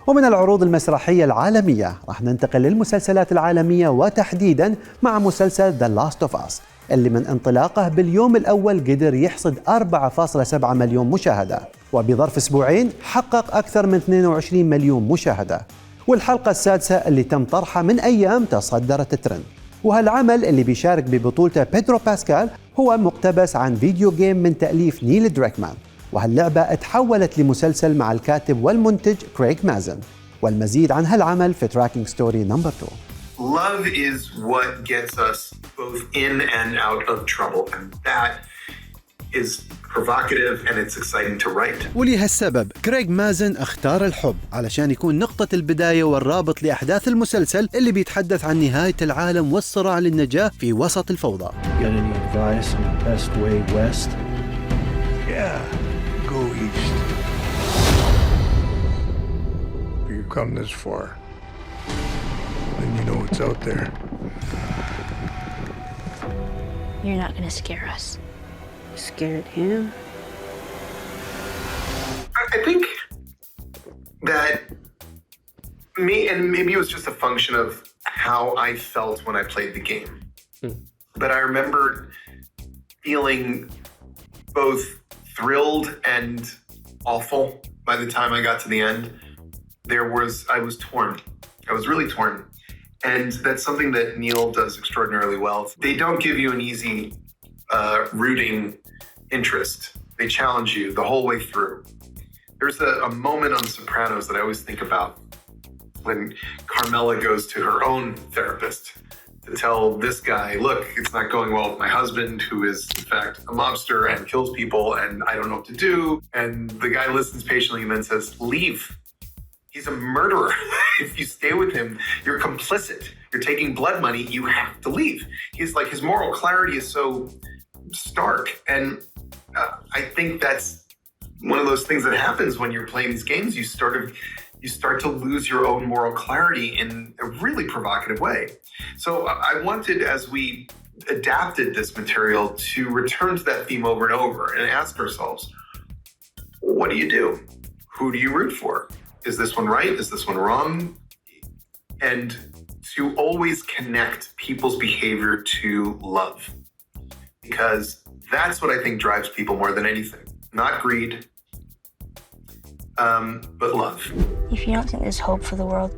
ومن العروض المسرحية العالمية راح ننتقل للمسلسلات العالمية، وتحديداً مع مسلسل The Last of Us اللي من انطلاقه باليوم الأول قدر يحصد 4.7 مليون مشاهدة، وبظرف أسبوعين حقق أكثر من 22 مليون مشاهدة. والحلقة السادسة اللي تم طرحها من أيام تصدرت الترند. وهالعمل اللي بيشارك ببطولته بيدرو باسكال هو مقتبس عن فيديو جيم من تأليف نيل دراكمان، وهاللعبة اتحولت لمسلسل مع الكاتب والمنتج كريغ مازن. والمزيد عن هالعمل في تراكينج ستوري نمبر 2. Love is what gets us both in and out of trouble, and that is provocative and it's exciting to write. ولهالسبب كريغ مازن اختار الحب علشان يكون نقطة البداية والرابط لأحداث المسلسل اللي بيتحدث عن نهاية العالم والصراع للنجاة في وسط الفوضى. Got any advice on the best way west? Yeah, go east. If you come this far, then you know what's out there. You're not gonna scare us. Scared him? I think that and maybe it was just a function of how I felt when I played the game. But I remember feeling both thrilled and awful by the time I got to the end. I was torn. I was really torn. And that's something that Neil does extraordinarily well. They don't give you an easy rooting interest. They challenge you the whole way through. There's a moment on The Sopranos that I always think about when Carmela goes to her own therapist to tell this guy, look, it's not going well with my husband, who is in fact a mobster and kills people, and I don't know what to do. And the guy listens patiently and then says, leave. He's a murderer. If you stay with him, you're complicit. You're taking blood money. You have to leave. He's like, his moral clarity is so stark. And I think that's one of those things that happens when you're playing these games. You start to lose your own moral clarity in a really provocative way. So I wanted, as we adapted this material, to return to that theme over and over and ask ourselves, what do you do? Who do you root for? Is this one right? Is this one wrong? And to always connect people's behavior to love. Because that's what I think drives people more than anything. Not greed, but love. If you don't think there's hope for the world,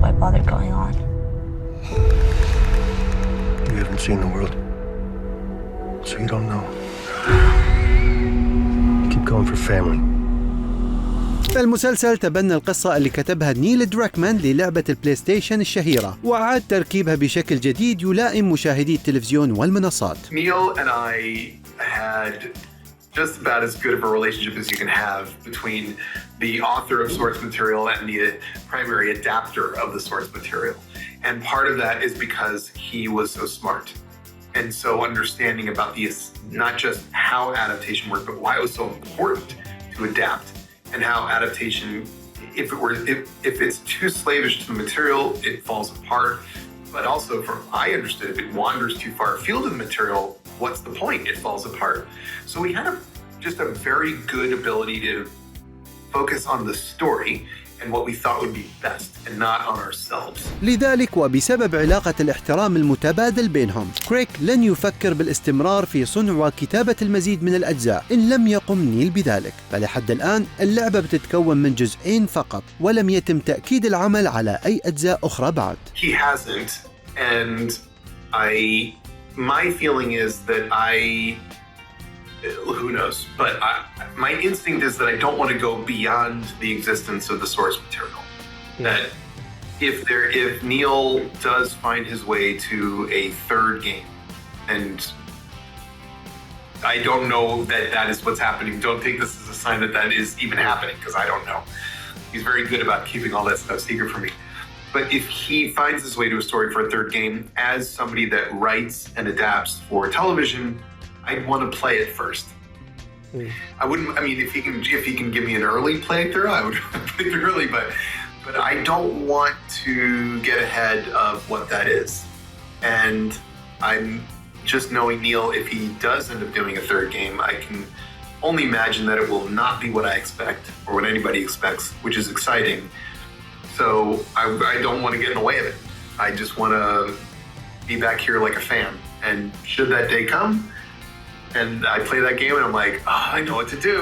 why bother going on? You haven't seen the world, so you don't know. Keep going for family. المسلسل تبنى القصة اللي كتبها نيل دراكمان للعبة البلاي ستيشن الشهيرة، وأعاد تركيبها بشكل جديد يلائم مشاهدي التلفزيون والمنصات. Neil and I had just about as good of a relationship as you can have between the author of source material and the primary adapter of the source material. And part of that is because he was so smart and so understanding about not just how adaptation worked, but why it was so important to adapt. And how adaptation, if it's too slavish to the material, it falls apart. But also, from I understood, if it wanders too far afield of the material, what's the point? It falls apart. So we had just a very good ability to focus on the story and what we thought would be best and not on ourselves. لذلك وبسبب علاقة الاحترام المتبادل بينهم، كريغ لن يفكر بالاستمرار في صنع وكتابة المزيد من الأجزاء إن لم يقم نيل بذلك. فلحد الآن اللعبة بتتكون من جزئين فقط، ولم يتم تأكيد العمل على أي أجزاء أخرى بعد. He hasn't, and my feeling is that who knows, but my instinct is that I don't want to go beyond the existence of the source material. That if Neil does find his way to a third game, and I don't know that is what's happening. Don't take this as a sign that is even happening, because I don't know. He's very good about keeping all that stuff secret from me. But if he finds his way to a story for a third game, as somebody that writes and adapts for television, I'd want to play it first. I wouldn't. I mean, if he can give me an early playthrough, I would play it early. But I don't want to get ahead of what that is. And I'm just knowing Neil. If he does end up doing a third game, I can only imagine that it will not be what I expect or what anybody expects, which is exciting. So I don't want to get in the way of it. I just want to be back here like a fan. And should that day come, and I play that game and I'm like, oh, I know what to do,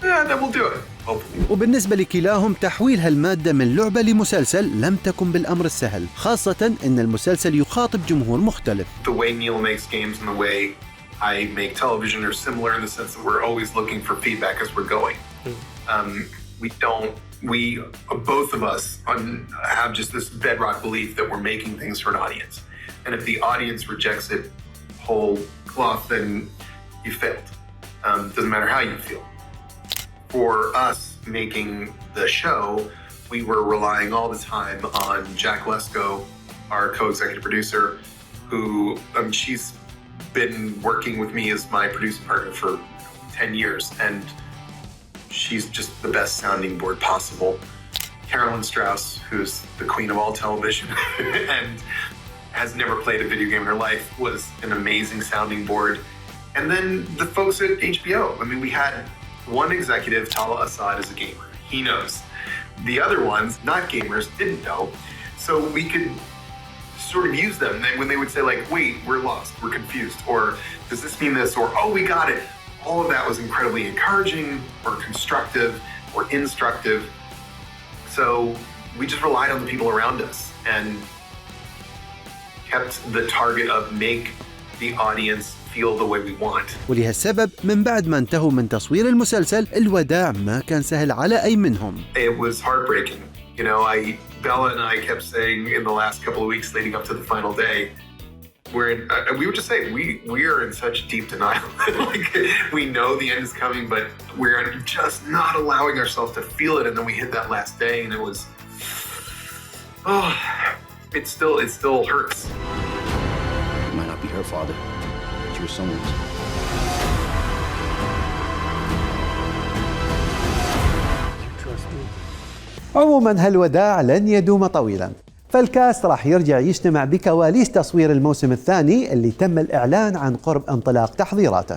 then we'll do it. Hopefully. وبالنسبة لكلاهم تحويل هالمادة من لعبة لمسلسل لم تكن بالأمر السهل، خاصة أن المسلسل يخاطب جمهور مختلف. The way Neil makes games and the way I make television are similar in the sense that we're always looking for feedback as we're going. We both of us have just this bedrock belief that we're making things for an audience. And if the audience rejects it whole cloth, then you failed. Doesn't matter how you feel. For us making the show, we were relying all the time on Jack Lesko, our co-executive producer, who she's been working with me as my producing partner for 10 years, and she's just the best sounding board possible. Carolyn Strauss, who's the queen of all television and has never played a video game in her life, was an amazing sounding board. And then the folks at HBO. I mean, we had one executive, Tala Assad, is a gamer. He knows. The other ones, not gamers, didn't know. So we could sort of use them. And when they would say like, wait, we're lost, we're confused, or does this mean this, or oh, we got it. All of that was incredibly encouraging or constructive or instructive. So we just relied on the people around us and kept the target of make the audience feel the way we want. ولهالسبب من بعد ما انتهوا من تصوير المسلسل الوداع ما كان سهل على أي منهم. It was heartbreaking. You know, Bella and I kept saying in the last couple of weeks leading up to the final day, we would just say we are in such deep denial. Like, we know the end is coming, but we're just not allowing ourselves to feel it. And then we hit that last day, and it was, it still hurts. It might not be her father, but you were someone's. عموما هالوداع لن يدوم طويلا، فالكاست راح يرجع يجتمع بكواليس تصوير الموسم الثاني اللي تم الإعلان عن قرب انطلاق تحضيراته.